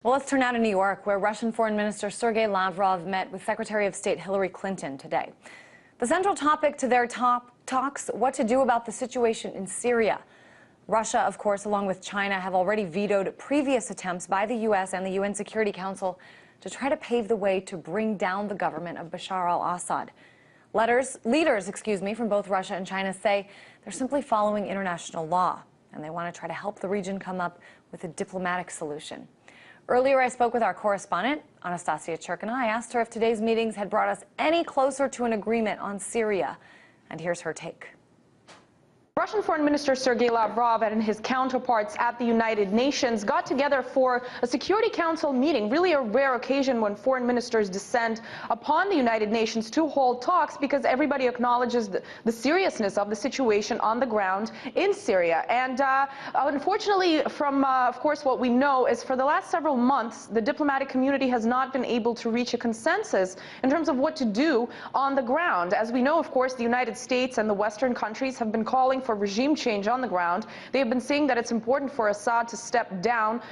Well, let's turn now to New York, where Russian Foreign Minister Sergey Lavrov met with Secretary of State Hillary Clinton today. The central topic to their talks, what to do about the situation in Syria. Russia, of course, along with China, have already vetoed previous attempts by the U.S. and the UN Security Council to try to pave the way to bring down the government of Bashar al-Assad. Leaders from both Russia and China say they're simply following international law, and they want to try to help the region come up with a diplomatic solution. Earlier, I spoke with our correspondent, Anastasia Churkina. I asked her if today's meetings had brought us any closer to an agreement on Syria, and here's her take. Russian Foreign Minister Sergey Lavrov and his counterparts at the United Nations got together for a Security Council meeting, really a rare occasion when foreign ministers descend upon the United Nations to hold talks, because everybody acknowledges the seriousness of the situation on the ground in Syria. And unfortunately, from of course what we know is for the last several months, the diplomatic community has not been able to reach a consensus in terms of what to do on the ground. As we know, of course, the United States and the Western countries have been calling for regime change on the ground. They have been saying that it's important for Assad to step down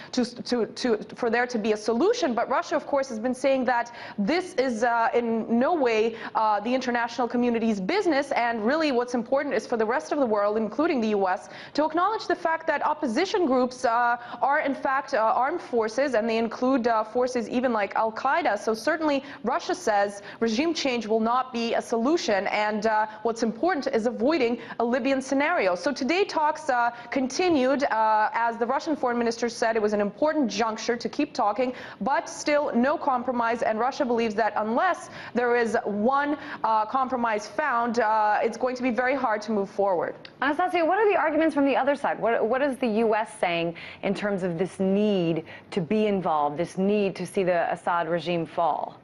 for there to be a solution. But Russia, of course, has been saying that this is in no way the international community's business. And really what's important is for the rest of the world, including the U.S., to acknowledge the fact that opposition groups are in fact armed forces, and they include forces even like al-Qaeda. So certainly Russia says regime change will not be a solution. And what's important is avoiding a Libyan scenario. So today talks continued. As the Russian foreign minister said, it was an important juncture to keep talking, but still no compromise. And Russia believes that unless there is one compromise found, it's going to be very hard to move forward. Anastasia, what are the arguments from the other side? What is the U.S. saying in terms of this need to be involved, this need to see the Assad regime fall?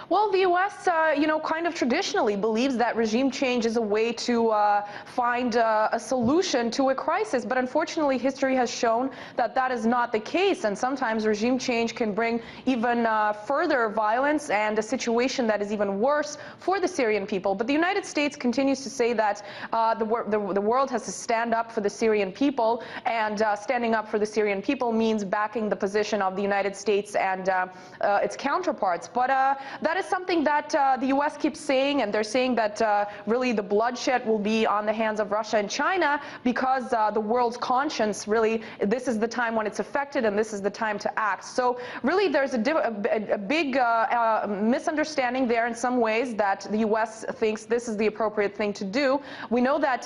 Well, the U.S., kind of traditionally believes that regime change is a way to find a solution to a crisis. But unfortunately, history has shown that that is not the case. And sometimes regime change can bring even further violence and a situation that is even worse for the Syrian people. But the United States continues to say that the world has to stand up for the Syrian people. And standing up for the Syrian people means backing the position of the United States and its counterparts. But that is something that the U.S. keeps saying, and they're saying that really the bloodshed will be on the hands of Russia and China because the world's conscience, really, this is the time when it's affected and this is the time to act. So really there's a big misunderstanding there in some ways, that the U.S. thinks this is the appropriate thing to do. We know that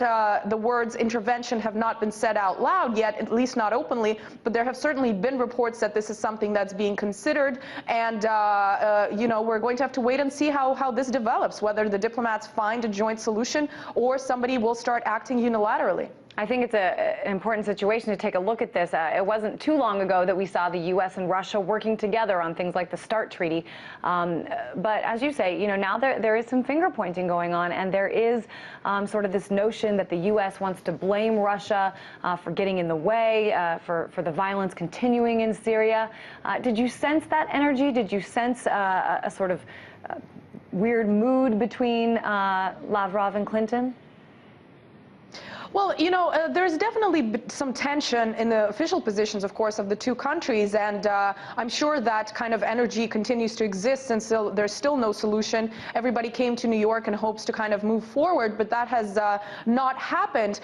the words intervention have not been said out loud yet, at least not openly, but there have certainly been reports that this is something that's being considered. And we're going to have to wait and see how this develops, whether the diplomats find a joint solution or somebody will start acting unilaterally. I think it's an important situation to take a look at this. It wasn't too long ago that we saw the U.S. and Russia working together on things like the START treaty. But as you say, now there is some finger pointing going on, and there is sort of this notion that the U.S. wants to blame Russia for getting in the way, for the violence continuing in Syria. Did you sense that energy? Did you sense a sort of weird mood between Lavrov and Clinton? Well, there's definitely some tension in the official positions, of course, of the two countries, and I'm sure that kind of energy continues to exist since there's still no solution. Everybody came to New York in hopes to kind of move forward, but that has not happened.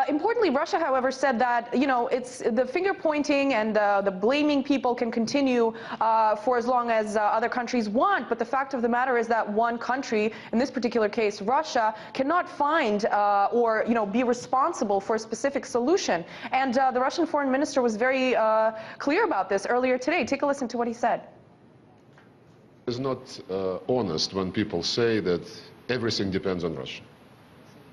Importantly, Russia, however, said that, it's the finger pointing and the blaming people can continue for as long as other countries want, but the fact of the matter is that one country, in this particular case, Russia, cannot find or, be responsible for a specific solution. And the Russian foreign minister was very clear about this earlier today. Take a listen to what he said. It's not honest when people say that everything depends on Russia.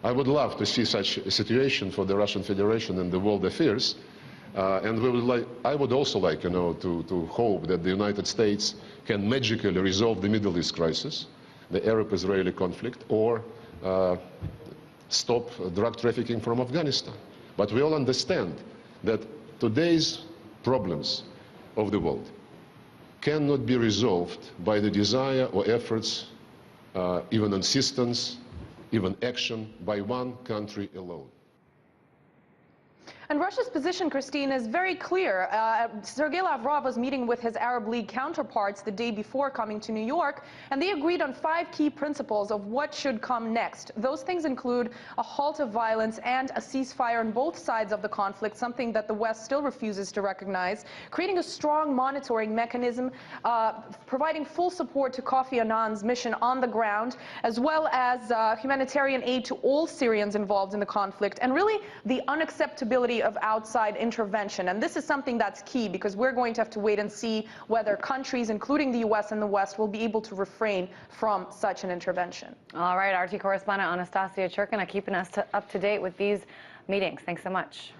I would love to see such a situation for the Russian Federation and the world affairs. And I would also like, to hope that the United States can magically resolve the Middle East crisis, the Arab-Israeli conflict, or stop drug trafficking from Afghanistan. But we all understand that today's problems of the world cannot be resolved by the desire or efforts, even insistence, even action by one country alone. And Russia's position, Christine, is very clear. Sergey Lavrov was meeting with his Arab League counterparts the day before coming to New York, and they agreed on 5 key principles of what should come next. Those things include a halt of violence and a ceasefire on both sides of the conflict, something that the West still refuses to recognize, creating a strong monitoring mechanism, providing full support to Kofi Annan's mission on the ground, as well as humanitarian aid to all Syrians involved in the conflict, and really the unacceptability of outside intervention. And this is something that's key, because we're going to have to wait and see whether countries, including the U.S. and the West, will be able to refrain from such an intervention. All right, RT correspondent Anastasia Churkina keeping us up to date with these meetings. Thanks so much.